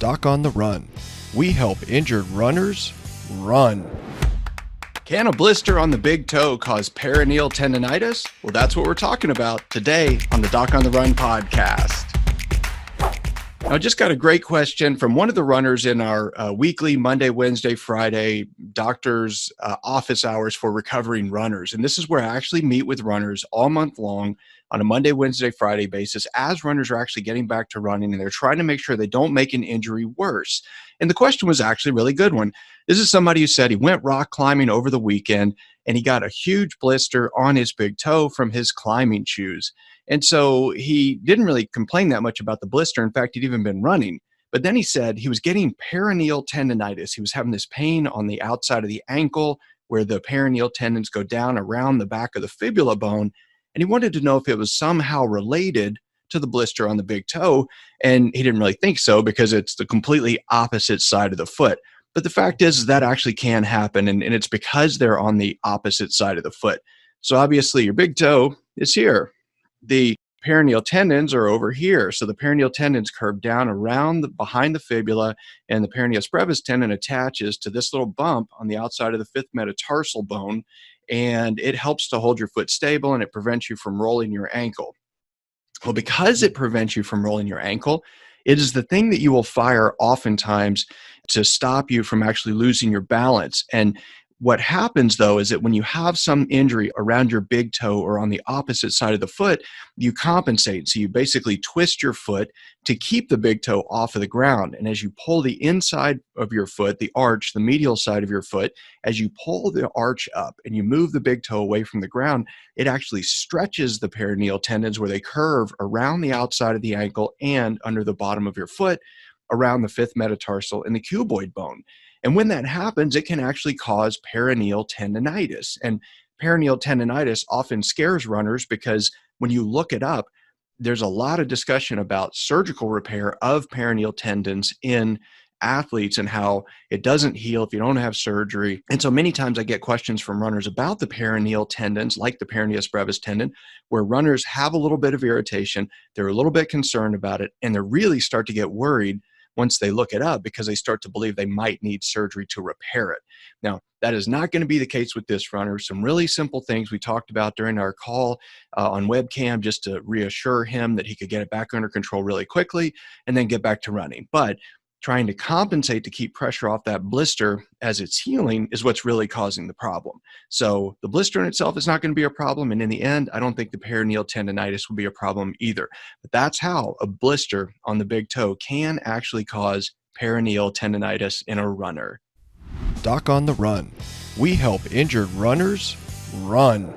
Doc on the Run. We help injured runners run. Can a blister on the big toe cause peroneal tendinitis? Well, that's what we're talking about today on the Doc on the Run podcast. I just got a great question from one of the runners in our weekly Monday, Wednesday, Friday doctor's office hours for recovering runners. And this is where I actually meet with runners all month long on a Monday, Wednesday, Friday basis as runners are actually getting back to running and they're trying to make sure they don't make an injury worse. And the question was actually a really good one. This is somebody who said he went rock climbing over the weekend and he got a huge blister on his big toe from his climbing shoes. And so he didn't really complain that much about the blister. In fact, he'd even been running. But then he said he was getting peroneal tendinitis. He was having this pain on the outside of the ankle where the peroneal tendons go down around the back of the fibula bone. And he wanted to know if it was somehow related to the blister on the big toe. And he didn't really think so because it's the completely opposite side of the foot. But the fact is that actually can happen. And it's because they're on the opposite side of the foot. So obviously your big toe is here. The peroneal tendons are over here. So the peroneal tendons curve down around behind the fibula, and the peroneus brevis tendon attaches to this little bump on the outside of the fifth metatarsal bone, and it helps to hold your foot stable and it prevents you from rolling your ankle. Well, because it prevents you from rolling your ankle, it is the thing that you will fire oftentimes to stop you from actually losing your balance. And what happens, though, is that when you have some injury around your big toe or on the opposite side of the foot, you compensate. So you basically twist your foot to keep the big toe off of the ground. And as you pull the inside of your foot, the arch, the medial side of your foot, as you pull the arch up and you move the big toe away from the ground, it actually stretches the peroneal tendons where they curve around the outside of the ankle and under the bottom of your foot around the fifth metatarsal and the cuboid bone. And when that happens, it can actually cause peroneal tendinitis. And peroneal tendinitis often scares runners because when you look it up, there's a lot of discussion about surgical repair of peroneal tendons in athletes and how it doesn't heal if you don't have surgery. And so many times I get questions from runners about the peroneal tendons, like the peroneus brevis tendon, where runners have a little bit of irritation, they're a little bit concerned about it, and they really start to get worried once they look it up because they start to believe they might need surgery to repair it. Now, that is not going to be the case with this runner. Some really simple things we talked about during our call on webcam just to reassure him that he could get it back under control really quickly and then get back to running. But trying to compensate to keep pressure off that blister as it's healing is what's really causing the problem. So the blister in itself is not going to be a problem. And in the end, I don't think the peroneal tendinitis will be a problem either. But that's how a blister on the big toe can actually cause peroneal tendinitis in a runner. Doc on the Run. We help injured runners run.